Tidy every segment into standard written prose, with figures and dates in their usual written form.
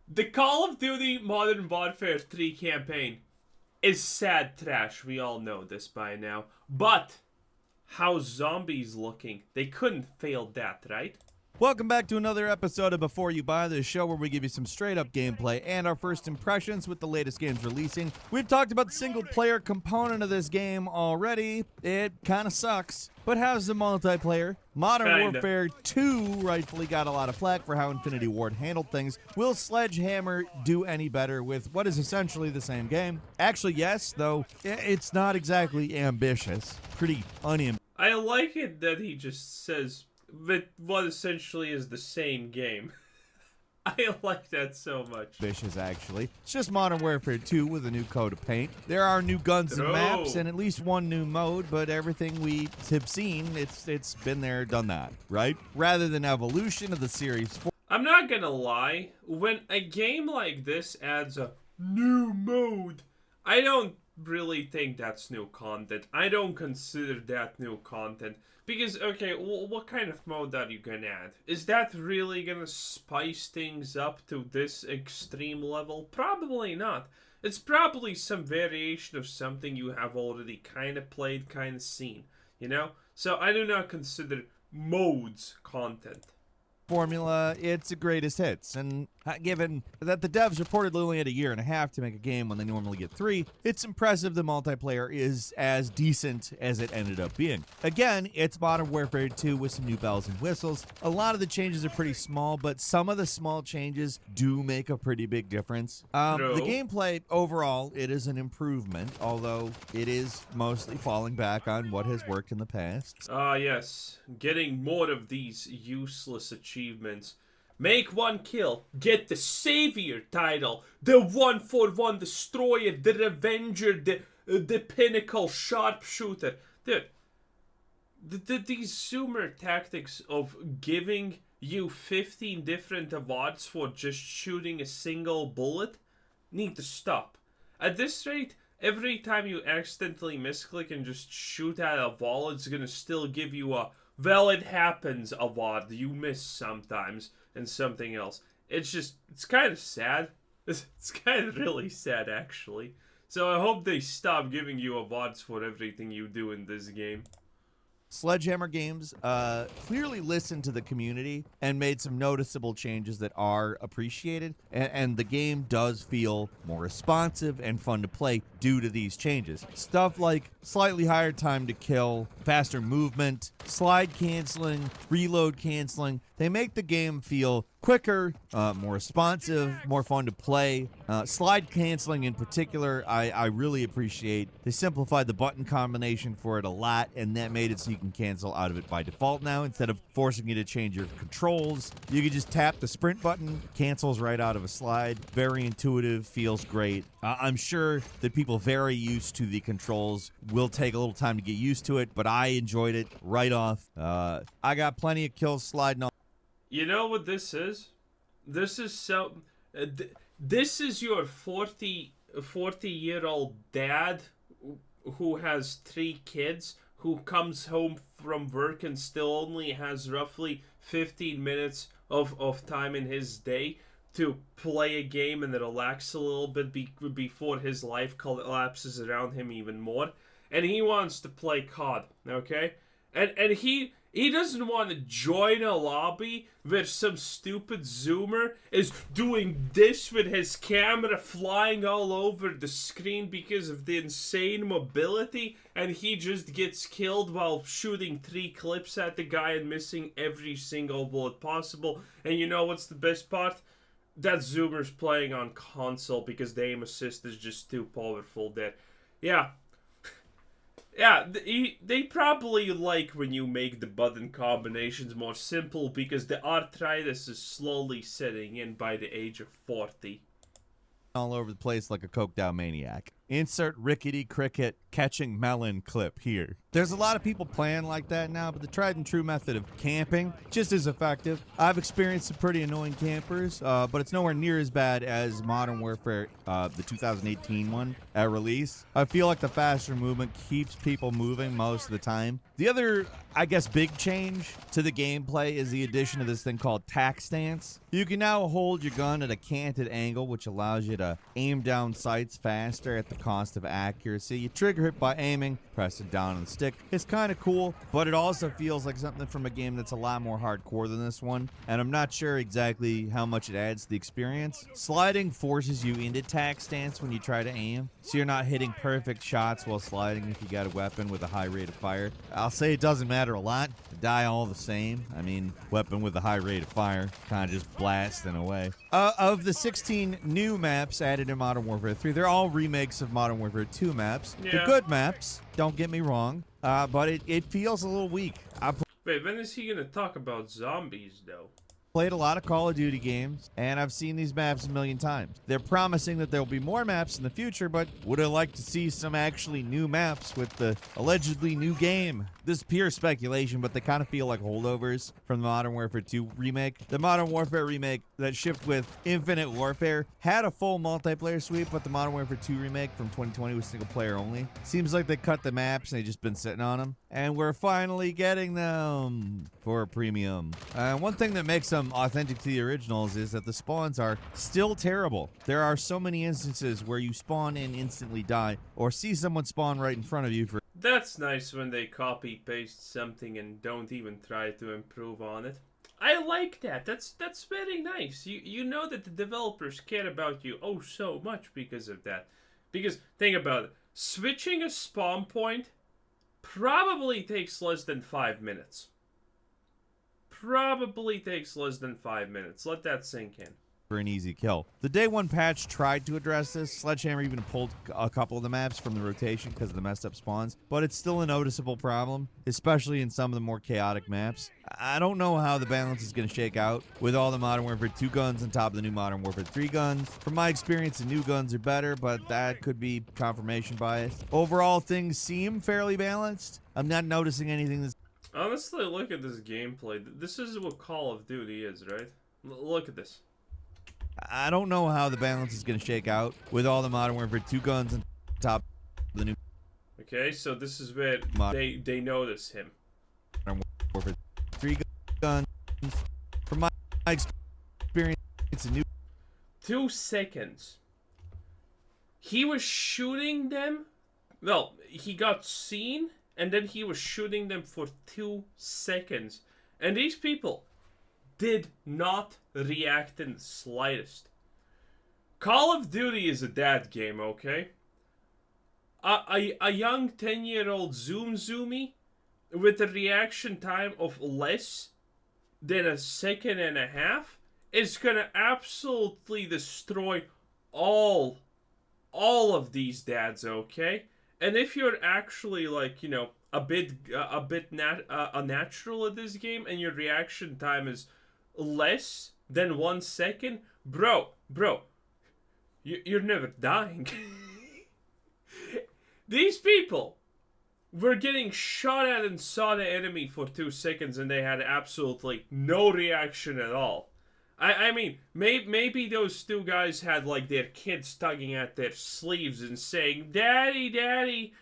The Call of Duty Modern Warfare 3 campaign is sad trash. We all know this by now. But how's zombies looking? They couldn't fail that, right? Welcome back to another episode of Before You Buy, the show where we give you some straight-up gameplay and our first impressions with the latest games releasing. We've talked about the single-player component of this game already. It kind of sucks. But how's the multiplayer? Modern Kinda. Warfare 2 rightfully got a lot of flack for how Infinity Ward handled things. Will Sledgehammer do any better with what is essentially the same game? Actually, yes, though it's not exactly ambitious. Pretty unambitious. I like it that he just says that what essentially is the same game. I like that so much. Actually. It's just Modern Warfare 2 with a new coat of paint. There are new guns and maps and at least one new mode, but everything we have seen, it's been there, done that, right? Rather than evolution of the series. I'm not gonna lie, when a game like this adds a new mode, I don't really think that's new content. I don't consider that new content. Because, okay, what kind of mode are you gonna add? Is that really gonna spice things up to this extreme level? Probably not. It's probably some variation of something you have already kind of played, kind of seen, you know? So I do not consider modes content. Formula, it's a greatest hits, and given that the devs reportedly only had a year and a half to make a game when they normally get 3, it's impressive the multiplayer is as decent as it ended up being. Again, it's Modern Warfare 2 with some new bells and whistles. A lot of the changes are pretty small, but some of the small changes do make a pretty big difference. The gameplay, overall, it is an improvement, although it is mostly falling back on what has worked in the past. Yes. Getting more of these useless achievements. Make one kill, get the Savior title, the 1-for-1 Destroyer, the Revenger, the Pinnacle Sharpshooter. Dude, these zoomer tactics of giving you 15 different awards for just shooting a single bullet need to stop. At this rate, every time you accidentally misclick and just shoot at a wall, it's gonna still give you a "well, it happens" award. You miss sometimes and something else. It's kind of sad. It's kind of really sad, actually. So I hope they stop giving you awards for everything you do in this game. Sledgehammer Games clearly listened to the community and made some noticeable changes that are appreciated, and the game does feel more responsive and fun to play due to these changes. Stuff like slightly higher time to kill, faster movement, slide canceling, reload canceling. They make the game feel quicker, more responsive, more fun to play. Slide canceling in particular, I really appreciate. They simplified the button combination for it a lot, and that made it so you can cancel out of it by default now. Instead of forcing you to change your controls, you can just tap the sprint button, cancels right out of a slide. Very intuitive, feels great. I'm sure that people very used to the controls will take a little time to get used to it, but I enjoyed it right off. I got plenty of kills sliding on. You know what this is? This is so. This is your 40-year-old dad who has 3 kids, who comes home from work and still only has roughly 15 minutes of time in his day to play a game and relax a little bit before his life collapses around him even more. And he wants to play COD, okay? And he doesn't want to join a lobby where some stupid zoomer is doing this with his camera flying all over the screen because of the insane mobility, and he just gets killed while shooting 3 clips at the guy and missing every single bullet possible. And you know what's the best part? That zoomer's playing on console because the aim assist is just too powerful there. Yeah. Yeah, they probably like when you make the button combinations more simple because the arthritis is slowly setting in by the age of 40. All over the place like a coked out maniac. Insert rickety cricket catching melon clip here. There's a lot of people playing like that now, but the tried and true method of camping just as effective. I've experienced some pretty annoying campers, but it's nowhere near as bad as Modern Warfare, the 2018 one at release. I feel like the faster movement keeps people moving most of the time. The other, I guess, big change to the gameplay is the addition of this thing called tack stance. You can now hold your gun at a canted angle, which allows you to aim down sights faster at the cost of accuracy. You trigger it by aiming, press it down on the stick. It's kind of cool, but it also feels like something from a game that's a lot more hardcore than this one, and I'm not sure exactly how much it adds to the experience. Sliding forces you into tack stance when you try to aim, so you're not hitting perfect shots while sliding if you got a weapon with a high rate of fire. I'll say it doesn't matter a lot. You die all the same. I mean, weapon with a high rate of fire, kind of just blasting away. Of the 16 new maps added in Modern Warfare 3, they're all remakes of Modern Warfare 2 maps. Yeah. They're good maps, don't get me wrong, but it feels a little weak. I Wait, when is he gonna talk about zombies, though? played a lot of Call of Duty games, and I've seen these maps a million times. They're promising that there'll be more maps in the future, but would I like to see some actually new maps with the allegedly new game? This is pure speculation, but they kind of feel like holdovers from the Modern Warfare 2 remake. The Modern Warfare remake that shipped with Infinite Warfare had a full multiplayer sweep, but the Modern Warfare 2 remake from 2020 was single player only. Seems like they cut the maps and they've just been sitting on them, and we're finally getting them for a premium. One thing that makes them authentic to the originals is that the spawns are still terrible. There are so many instances where you spawn and instantly die, or see someone spawn right in front of you for... That's nice when they copy-paste something and don't even try to improve on it. I like that. That's very nice. You know that the developers care about you oh so much because of that. Because, think about it. Switching a spawn point probably takes less than 5 minutes. Probably takes less than 5 minutes. Let that sink in. For an easy kill. The day one patch tried to address this. Sledgehammer even pulled a couple of the maps from the rotation because of the messed up spawns, but it's still a noticeable problem, especially in some of the more chaotic maps. I don't know how the balance is going to shake out with all the Modern Warfare 2 guns on top of the new Modern Warfare 3 guns. From my experience, the new guns are better, but that could be confirmation bias. Overall, things seem fairly balanced. I'm not noticing anything that's... Honestly, look at this gameplay. This is what Call of Duty is, right? Look at this. I don't know how the balance is going to shake out with all the Modern Warfare 2 guns on top of the new... Okay, so this is where they notice him. Modern Warfare 3 guns. From my experience, it's a new... 2 seconds. He was shooting them. Well, he got seen, and then he was shooting them for 2 seconds. And these people did not react in the slightest. Call of Duty is a dad game, okay? A young 10-year-old zoomy with a reaction time of less than a second and a half is gonna absolutely destroy all of these dads, okay? And if you're actually, like, you know, a bit unnatural at this game and your reaction time is less than 1 second, bro, you're never dying. These people were getting shot at and saw the enemy for 2 seconds and they had absolutely no reaction at all. I mean, maybe those two guys had, like, their kids tugging at their sleeves and saying, Daddy,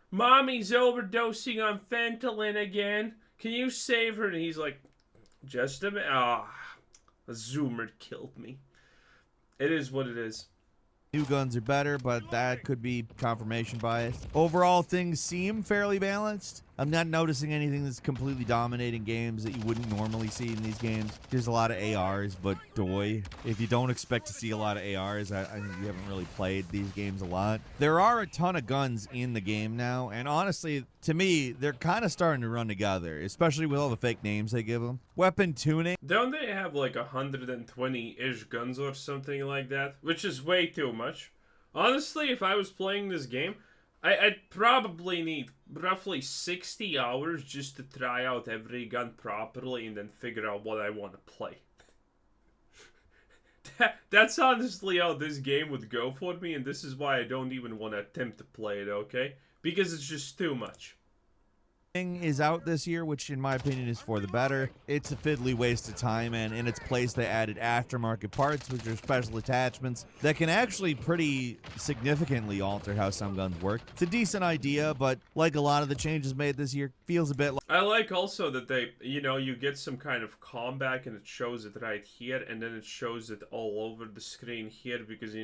Mommy's overdosing on fentanyl again. Can you save her? And he's like, just a minute. A zoomer killed me. It is what it is. New guns are better, but that could be confirmation bias. Overall, things seem fairly balanced. I'm not noticing anything that's completely dominating games that you wouldn't normally see in these games. There's a lot of ARs, but doy. If you don't expect to see a lot of ARs, I think you haven't really played these games a lot. There are a ton of guns in the game now, and honestly, to me, they're kind of starting to run together, especially with all the fake names they give them. Weapon tuning. Don't they have like 120-ish guns or something like that? Which is way too much. Honestly, if I was playing this game, I'd probably need roughly 60 hours just to try out every gun properly and then figure out what I want to play. That's honestly how this game would go for me, and this is why I don't even want to attempt to play it, okay? Because it's just too much. Is out this year, which in my opinion is for the better. It's a fiddly waste of time, and in its place they added aftermarket parts, which are special attachments that can actually pretty significantly alter how some guns work. It's a decent idea, but like a lot of the changes made this year, feels a bit like... I like also that they, you get some kind of comeback and it shows it right here, and then it shows it all over the screen here, because,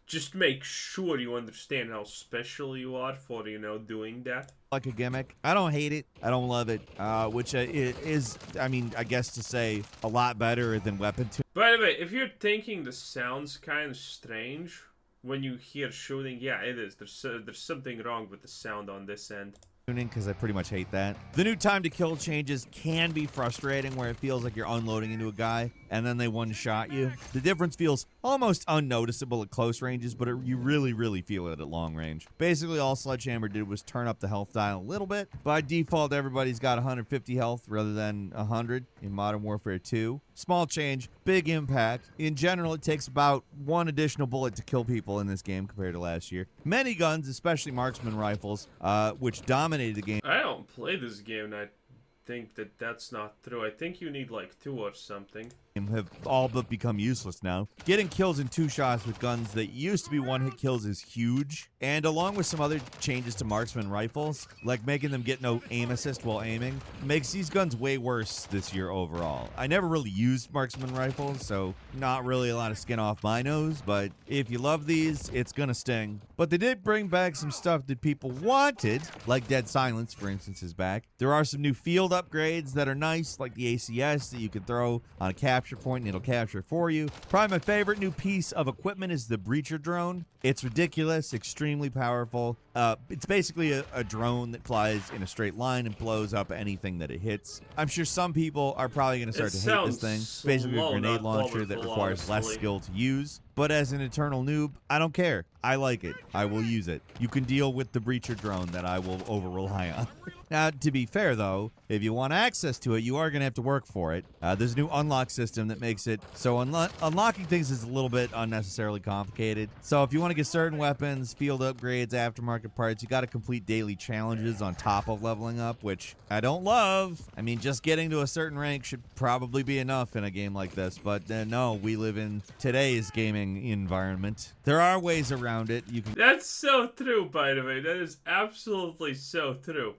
just make sure you understand how special you are for, doing that. Like a gimmick. I don't hate it. I don't love it. Which it is, I mean, I guess to say a lot better than Weapon 2. By the way, if you're thinking this sounds kind of strange when you hear shooting, yeah, it is. There's something wrong with the sound on this end. Because I pretty much hate that. The new time to kill changes can be frustrating, where it feels like you're unloading into a guy and then they one-shot you. The difference feels almost unnoticeable at close ranges, but you really, really feel it at long range. Basically, all Sledgehammer did was turn up the health dial a little bit. By default, everybody's got 150 health rather than 100 in Modern Warfare 2. Small change, big impact. In general, it takes about one additional bullet to kill people in this game compared to last year. Many guns, especially marksman rifles, which dominated the game. I don't play this game, and I think that's not true. I think you need like 2 or something. Have all but become useless now. Getting kills in 2 shots with guns that used to be one-hit kills is huge, and along with some other changes to marksman rifles, like making them get no aim assist while aiming, makes these guns way worse this year overall. I never really used marksman rifles, so not really a lot of skin off my nose, but if you love these, it's gonna sting. But they did bring back some stuff that people wanted, like Dead Silence, for instance, is back. There are some new field upgrades that are nice, like the ACS that you can throw on a capture point and it'll capture for you. Probably my favorite new piece of equipment is the Breacher drone. It's ridiculous, extremely powerful. It's basically a drone that flies in a straight line and blows up anything that it hits. I'm sure some people are probably going to start to hate this thing. It's basically a grenade launcher that requires less skill to use. But as an eternal noob, I don't care. I like it. I will use it. You can deal with the Breacher drone that I will over-rely on. Now, to be fair, though, if you want access to it, you are going to have to work for it. There's a new unlock system that makes it so unlocking things is a little bit unnecessarily complicated. So if you want to get certain weapons, field upgrades, aftermarket parts, you got to complete daily challenges on top of leveling up, which I don't love. I mean, just getting to a certain rank should probably be enough in a game like this. But no, we live in today's gaming environment. There are ways around it. That's so true, by the way. That is absolutely so true.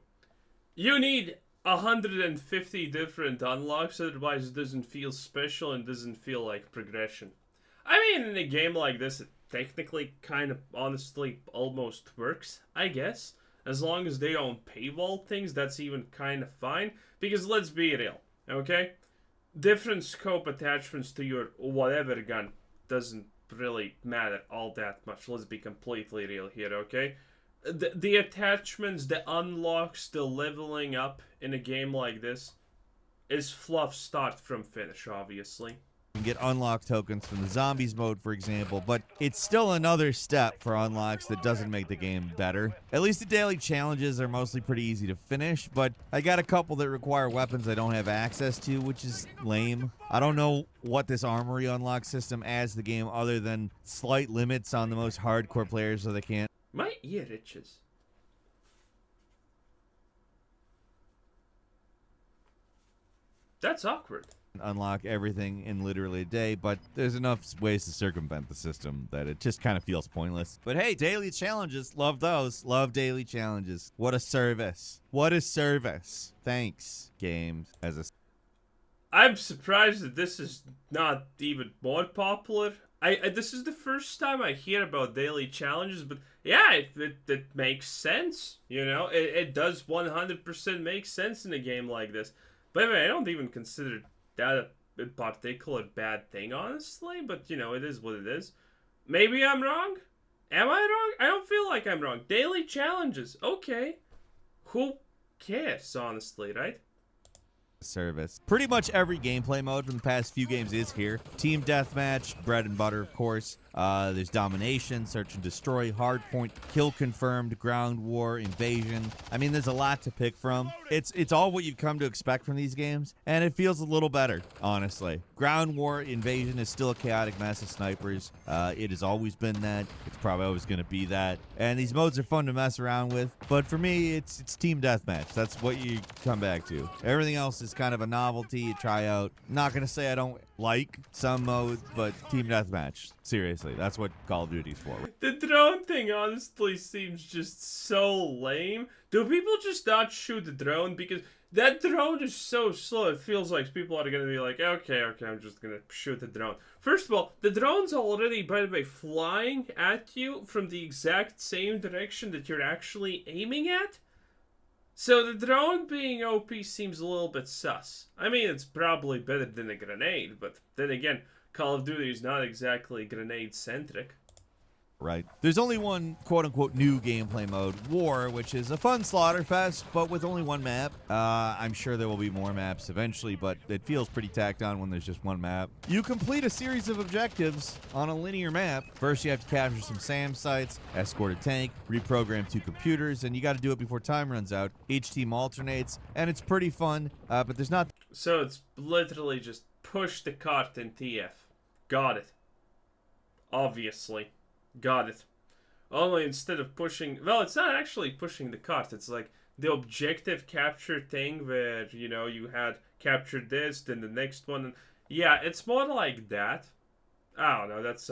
You need 150 different unlocks, otherwise it doesn't feel special and doesn't feel like progression. I mean, in a game like this, it technically kind of honestly almost works, I guess. As long as they don't paywall things, that's even kind of fine. Because let's be real, okay? Different scope attachments to your whatever gun doesn't really matter all that much. Let's be completely real here, okay? The attachments, the unlocks, the leveling up in a game like this is fluff start from finish, obviously. You can get unlock tokens from the zombies mode, for example, but it's still another step for unlocks that doesn't make the game better. At least the daily challenges are mostly pretty easy to finish, but I got a couple that require weapons I don't have access to, which is lame. I don't know what this armory unlock system adds to the game other than slight limits on the most hardcore players so they can't. My ear itches. That's awkward. Unlock everything in literally a day, but there's enough ways to circumvent the system that it just kind of feels pointless. But hey, daily challenges, love those. Love daily challenges. What a service. What a service. Thanks, games. I'm surprised that this is not even more popular. This is the first time I hear about daily challenges, but yeah, it makes sense. It does 100% make sense in a game like this. By the way, I don't even consider that a particular bad thing, honestly, but it is what it is. Maybe I'm wrong? Am I wrong? I don't feel like I'm wrong. Daily challenges, okay. Who cares, honestly, right? service. Pretty much every gameplay mode from the past few games is here. Team deathmatch, bread and butter, of course. There's domination, search and destroy, hardpoint, kill confirmed, ground war, invasion. I mean, there's a lot to pick from. It's all what you've come to expect from these games, and it feels a little better, honestly. Ground war, invasion is still a chaotic mess of snipers. It has always been that. It's probably always going to be that. And these modes are fun to mess around with, but for me, it's team deathmatch. That's what you come back to. Everything else is kind of a novelty you try out. Not going to say I don't like some modes, but team deathmatch, seriously, that's what Call of Duty's for. The drone thing honestly seems just so lame. Do people just not shoot the drone? Because that drone is so slow, it feels like people are going to be like, okay, I'm just going to shoot the drone. First of all, the drone's already, by the way, flying at you from the exact same direction that you're actually aiming at. So the drone being OP seems a little bit sus. I mean, it's probably better than a grenade, but then again, Call of Duty is not exactly grenade-centric. Right. There's only one quote-unquote new gameplay mode, War, which is a fun slaughter fest, but with only one map. I'm sure there will be more maps eventually, but it feels pretty tacked on when there's just one map. You complete a series of objectives on a linear map. First, you have to capture some SAM sites, escort a tank, reprogram 2 computers, and you got to do it before time runs out. Each team alternates, and it's pretty fun, but there's not... So it's literally just push the cart in TF. Got it. Obviously. Got it. Only instead of pushing... Well, it's not actually pushing the cart. It's like the objective capture thing where, you know, you had captured this, then the next one. Yeah, it's more like that. I don't know, that's...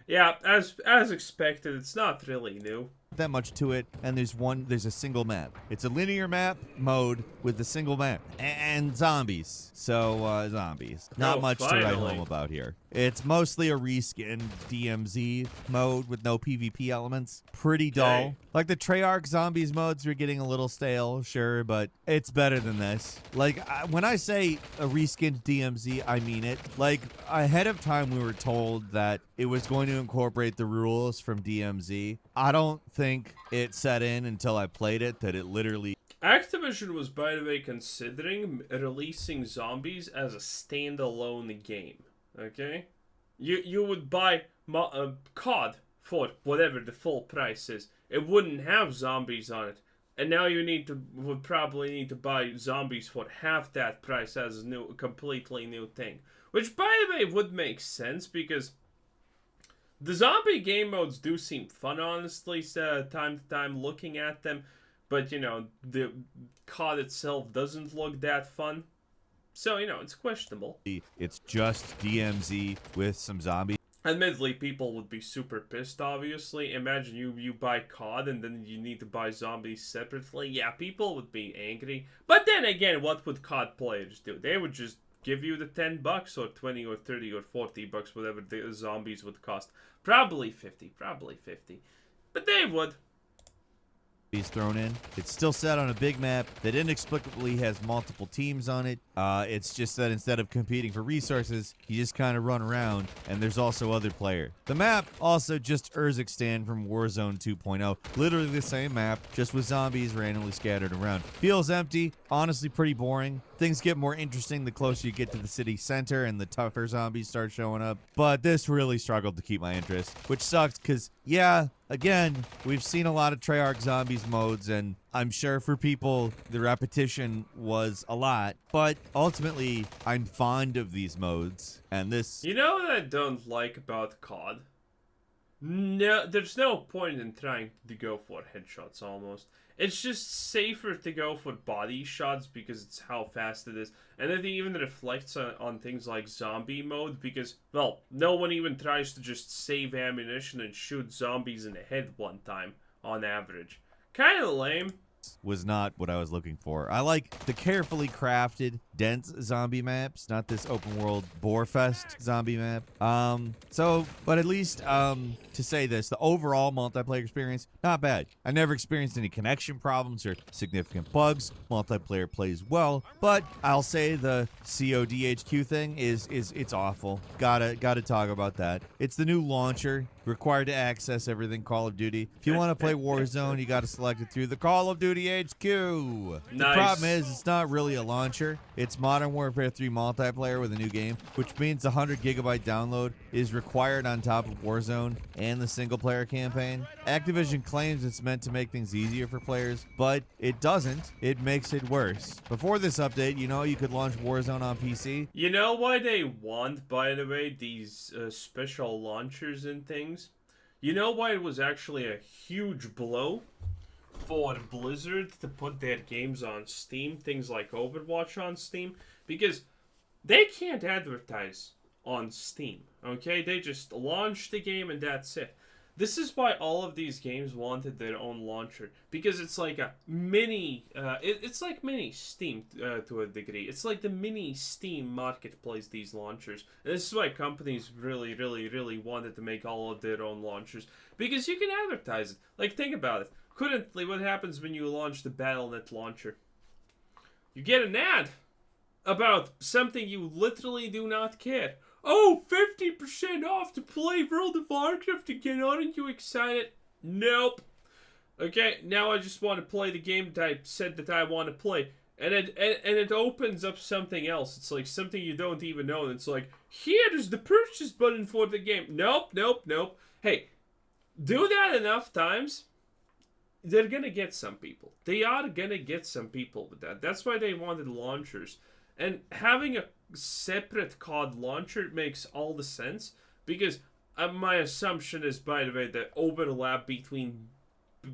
Yeah, as expected, it's not really new. That much to it, and there's a single map. It's a linear map mode with a single map and zombies. So zombies, not much to write home about here. It's mostly a reskin DMZ mode with no PvP elements. Pretty dull. Like the Treyarch zombies modes are getting a little stale, sure, but it's better than this. Like when I say a reskinned DMZ, I mean it. Like ahead of time we were told that it was going to incorporate the rules from DMZ. I don't think it set in until I played it that it literally... Activision was, by the way, considering releasing zombies as a standalone game. Okay? You would buy COD for whatever the full price is. It wouldn't have zombies on it. And now you would probably need to buy zombies for half that price as a completely new thing. Which, by the way, would make sense because... The zombie game modes do seem fun, honestly, time to time looking at them. But, you know, the COD itself doesn't look that fun. So, you know, it's questionable. It's just DMZ with some zombies. Admittedly, people would be super pissed, obviously. Imagine you buy COD and then you need to buy zombies separately. Yeah, people would be angry. But then again, what would COD players do? They would just give you the $10 or 20 or 30 or 40 bucks, whatever the zombies would cost. Probably 50, but they would. He's thrown in. It's still set on a big map that inexplicably has multiple teams on it. It's just that instead of competing for resources, you just kind of run around, and there's also other player. The map also just Urzikstan from Warzone 2.0. Literally the same map, just with zombies randomly scattered around. Feels empty, honestly pretty boring. Things get more interesting the closer you get to the city center and the tougher zombies start showing up. But this really struggled to keep my interest, which sucks because, yeah, again, we've seen a lot of Treyarch zombies modes, and I'm sure for people the repetition was a lot, but ultimately I'm fond of these modes, and this... You know what I don't like about COD? No, there's no point in trying to go for headshots almost. It's just safer to go for body shots because it's how fast it is. And it even reflects on things like zombie mode because, well, no one even tries to just save ammunition and shoot zombies in the head one time on average. Kinda lame. Was not what I was looking for. I like the carefully crafted, dense zombie maps, not this open world borefest zombie map. But at least, to say this, the overall multiplayer experience, not bad. I never experienced any connection problems or significant bugs. Multiplayer plays well, but I'll say the CODHQ thing it's awful. Gotta talk about that. It's the new launcher, required to access everything Call of Duty. If you want to play Warzone, you gotta select it through the Call of Duty Duty HQ. The Nice. problem is it's not really a launcher. It's Modern Warfare 3 multiplayer with a new game, which means the 100 gigabyte download is required on top of Warzone and the single player campaign. Activision claims it's meant to make things easier for players, but it doesn't. It makes it worse. Before this update, you could launch Warzone on PC. You know why they want, by the way, these special launchers and things? You know why it was actually a huge blow for Blizzard to put their games on Steam, things like Overwatch on Steam? Because they can't advertise on Steam, okay? They just launch the game and that's it. This is why all of these games wanted their own launcher, because it's like a mini, it's like mini Steam to a degree. It's like the mini Steam marketplace, these launchers. And this is why companies really, really, really wanted to make all of their own launchers, because you can advertise it. Like, think about it. Currently, what happens when you launch the Battle.net launcher? You get an ad about something you literally do not care. Oh, 50% off to play World of Warcraft again. Aren't you excited? Nope. Okay, now I just want to play the game that I said that I want to play. And it opens up something else. It's like something you don't even know. And it's like, here's the purchase button for the game. Nope, nope, nope. Hey, do that enough times, they're gonna get some people. They are gonna get some people with that. That's why they wanted launchers. And having a separate COD launcher makes all the sense, because my assumption is, by the way, the overlap between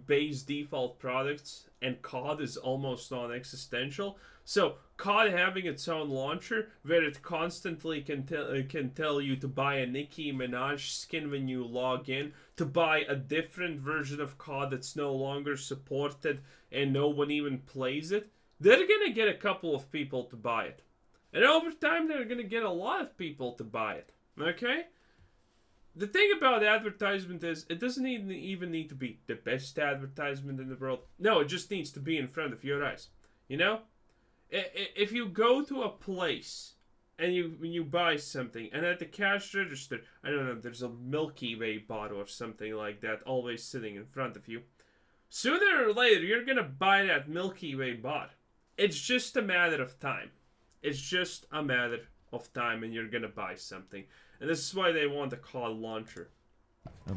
base default products and COD is almost non-existential. So COD having its own launcher where it constantly can tell you to buy a Nicki Minaj skin when you log in, to buy a different version of COD that's no longer supported and no one even plays it, they're gonna get a couple of people to buy it. And over time, they're going to get a lot of people to buy it. Okay? The thing about advertisement is, it doesn't even need to be the best advertisement in the world. No, it just needs to be in front of your eyes. You know? If you go to a place and you buy something, and at the cash register, I don't know, there's a Milky Way bar or something like that always sitting in front of you, sooner or later, you're going to buy that Milky Way bar. It's just a matter of time. It's just a matter of time, and you're going to buy something. And this is why they want a COD launcher.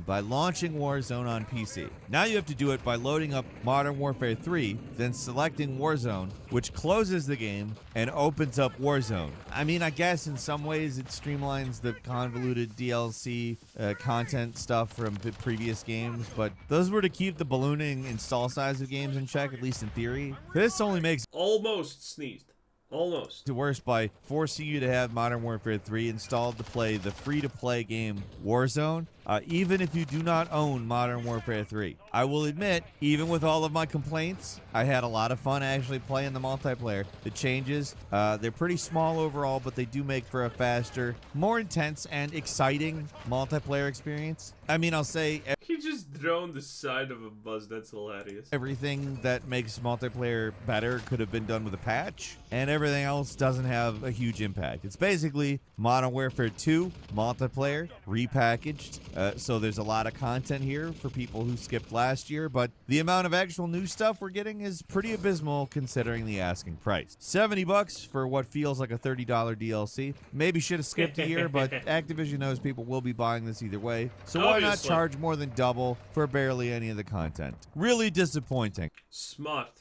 By launching Warzone on PC. Now you have to do it by loading up Modern Warfare 3, then selecting Warzone, which closes the game and opens up Warzone. I mean, I guess in some ways it streamlines the convoluted DLC content stuff from the previous games, but those were to keep the ballooning install size of games in check, at least in theory. This only makes almost sneezed. Almost. It worse by forcing you to have Modern Warfare 3 installed to play the free-to-play game Warzone, even if you do not own Modern Warfare 3. I will admit, even with all of my complaints, I had a lot of fun actually playing the multiplayer. The changes, they're pretty small overall, but they do make for a faster, more intense, and exciting multiplayer experience. I mean, I'll say... He just droned the side of a bus. That's hilarious. Everything that makes multiplayer better could have been done with a patch, and everything else doesn't have a huge impact. It's basically Modern Warfare 2 multiplayer repackaged. So there's a lot of content here for people who skipped last year, but the amount of actual new stuff we're getting is pretty abysmal considering the asking price. $70 for what feels like a $30 DLC. Maybe should have skipped a year, but Activision knows people will be buying this either way. So why not charge more than double for barely any of the content? Really disappointing. Smart.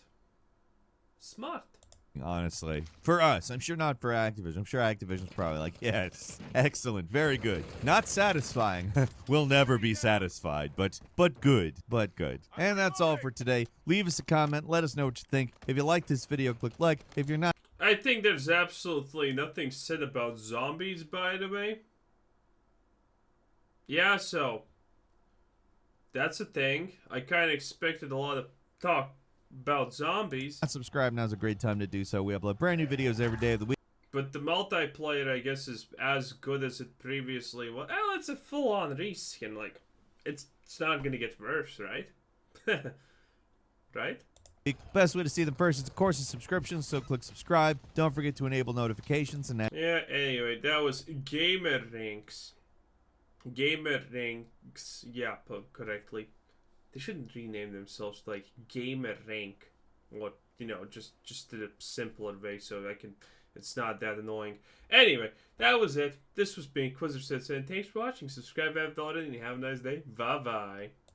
Honestly, for us, I'm sure not for Activision. I'm sure Activision's probably like, yes, excellent, very good. Not satisfying. We'll never be satisfied, but good. And that's all for today. Leave us a comment. Let us know what you think. If you like this video, click like. If you're not, I think there's absolutely nothing said about zombies, by the way. Yeah, so that's a thing. I kind of expected a lot of talk about zombies. Subscribe, now's a great time to do so. We upload brand new videos every day of the week. But the multiplayer, I guess, is as good as it previously was. Well, it's a full-on reskin. Like, it's not gonna get worse, right? Right? The best way to see them first is, of course, a subscription, so click subscribe. Don't forget to enable notifications. And yeah, anyway, that was Gamer Ranks. Gamer Ranks, yeah, put correctly. They shouldn't rename themselves like Gamer Rank. Or, just in a simpler way so it's not that annoying. Anyway, that was it. This was me, Quizzer Citizen. Thanks for watching. Subscribe if you haven't already, and have a nice day. Bye-bye.